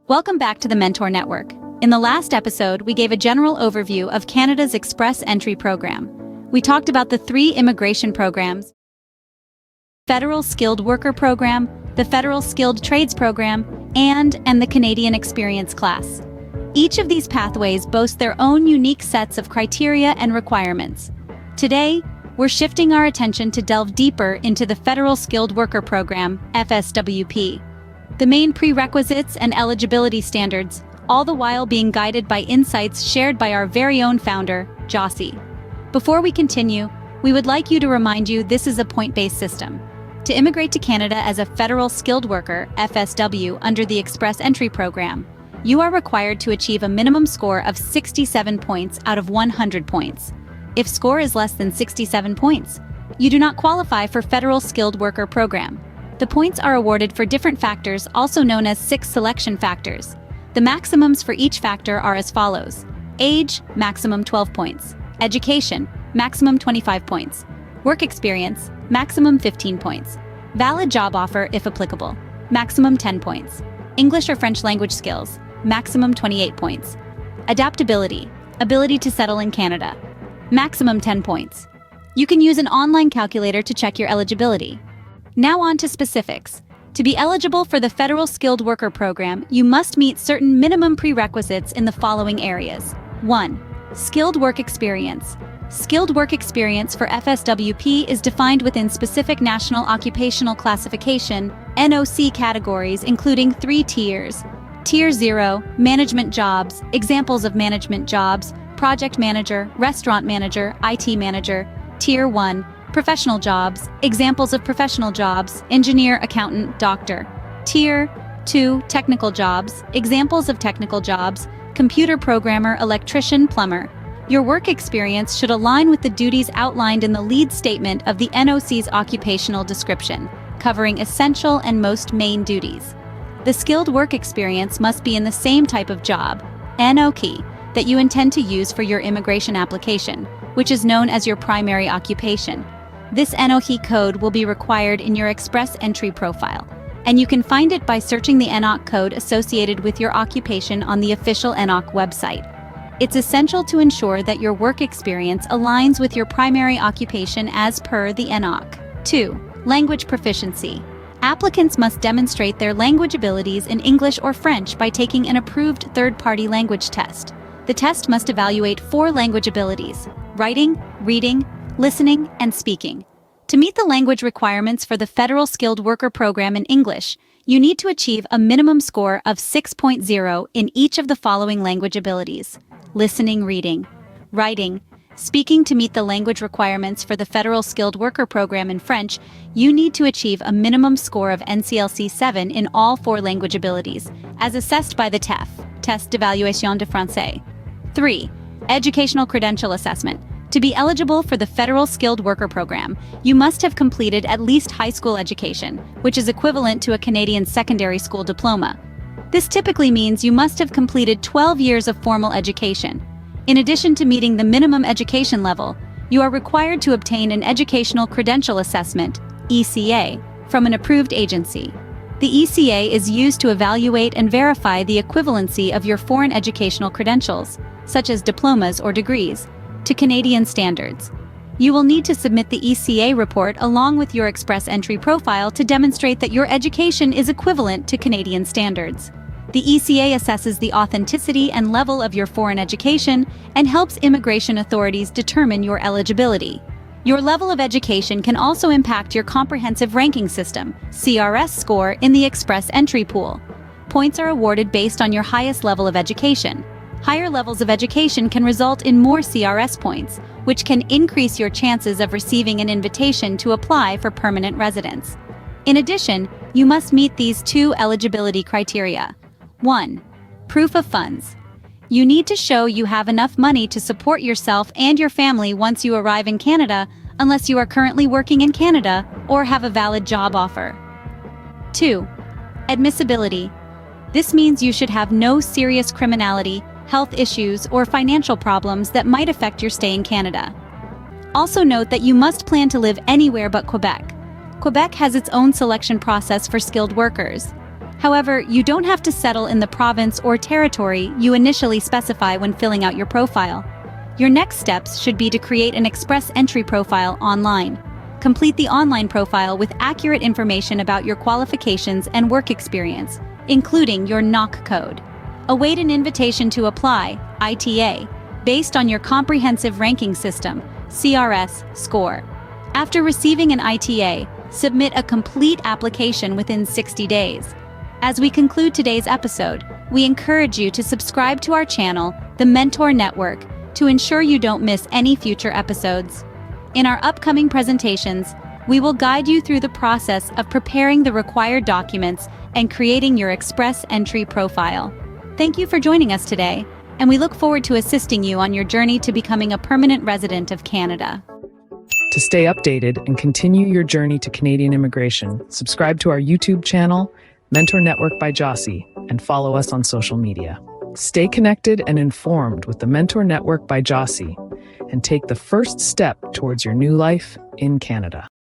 Welcome back to the Mentor Network. In the last episode, we gave a general overview of Canada's Express Entry program. We talked about the three immigration programs: Federal Skilled Worker Program, the Federal Skilled Trades Program, and the Canadian Experience Class. Each of these pathways boast their own unique sets of criteria and requirements. Today, we're shifting our attention to delve deeper into the Federal Skilled Worker Program, FSWP. The main prerequisites and eligibility standards, all the while being guided by insights shared by our very own founder, Jossie. Before we continue, we would like you to remind you this is a point-based system. To immigrate to Canada as a Federal Skilled Worker, FSW, under the Express Entry Program, you are required to achieve a minimum score of 67 points out of 100 points. If score is less than 67 points, you do not qualify for Federal Skilled Worker Program. The points are awarded for different factors, also known as 6 selection factors. The maximums for each factor are as follows: age, maximum 12 points; education, maximum 25 points; work experience, maximum 15 points; valid job offer if applicable, maximum 10 points; English or French language skills, maximum 28 points; adaptability, ability to settle in Canada, maximum 10 points. You can use an online calculator to check your eligibility. Now on to specifics. To be eligible for the Federal Skilled Worker Program, you must meet certain minimum prerequisites in the following areas. 1. Skilled work experience. Skilled work experience for FSWP is defined within specific National Occupational Classification (NOC) categories, including 3 tiers. Tier 0, management jobs, examples of management jobs: project manager, restaurant manager, IT manager. Tier 1, professional jobs, examples of professional jobs: engineer, accountant, doctor. Tier 2, technical jobs, examples of technical jobs: computer programmer, electrician, plumber. Your work experience should align with the duties outlined in the lead statement of the NOC's occupational description, covering essential and most main duties. The skilled work experience must be in the same type of job, NOC, that you intend to use for your immigration application, which is known as your primary occupation. This NOC code will be required in your Express Entry profile, and you can find it by searching the NOC code associated with your occupation on the official NOC website. It's essential to ensure that your work experience aligns with your primary occupation as per the NOC. 2. Language proficiency. Applicants must demonstrate their language abilities in English or French by taking an approved third-party language test. The test must evaluate 4 language abilities: writing, reading, listening, and speaking. To meet the language requirements for the Federal Skilled Worker Program in English, you need to achieve a minimum score of 6.0 in each of the following language abilities: listening, reading, writing, speaking. To meet the language requirements for the Federal Skilled Worker Program in French, you need to achieve a minimum score of NCLC 7 in all 4 language abilities, as assessed by the TEF, Test d'Evaluation de Français. 3. Educational credential assessment. To be eligible for the Federal Skilled Worker Program, you must have completed at least high school education, which is equivalent to a Canadian secondary school diploma. This typically means you must have completed 12 years of formal education. In addition to meeting the minimum education level, you are required to obtain an Educational Credential Assessment, ECA, from an approved agency. The ECA is used to evaluate and verify the equivalency of your foreign educational credentials, such as diplomas or degrees, to Canadian standards. You will need to submit the ECA report along with your Express Entry profile to demonstrate that your education is equivalent to Canadian standards. The ECA assesses the authenticity and level of your foreign education and helps immigration authorities determine your eligibility. Your level of education can also impact your comprehensive ranking system, CRS score, in the Express Entry pool. Points are awarded based on your highest level of education. Higher levels of education can result in more CRS points, which can increase your chances of receiving an invitation to apply for permanent residence. In addition, you must meet these 2 eligibility criteria. 1. Proof of funds. You need to show you have enough money to support yourself and your family once you arrive in Canada, unless you are currently working in Canada or have a valid job offer. 2. Admissibility. This means you should have no serious criminality, health issues, or financial problems that might affect your stay in Canada. Also note that you must plan to live anywhere but Quebec. Quebec has its own selection process for skilled workers. However, you don't have to settle in the province or territory you initially specify when filling out your profile. Your next steps should be to create an Express Entry profile online. Complete the online profile with accurate information about your qualifications and work experience, including your NOC code. Await an invitation to apply, ITA, based on your Comprehensive Ranking System, CRS, score. After receiving an ITA, submit a complete application within 60 days. As we conclude today's episode, we encourage you to subscribe to our channel, The Mentor Network, to ensure you don't miss any future episodes. In our upcoming presentations, we will guide you through the process of preparing the required documents and creating your Express Entry profile. Thank you for joining us today, and we look forward to assisting you on your journey to becoming a permanent resident of Canada. To stay updated and continue your journey to Canadian immigration, subscribe to our YouTube channel, Mentor Network by Jossie, and follow us on social media. Stay connected and informed with the Mentor Network by Jossie, and take the first step towards your new life in Canada.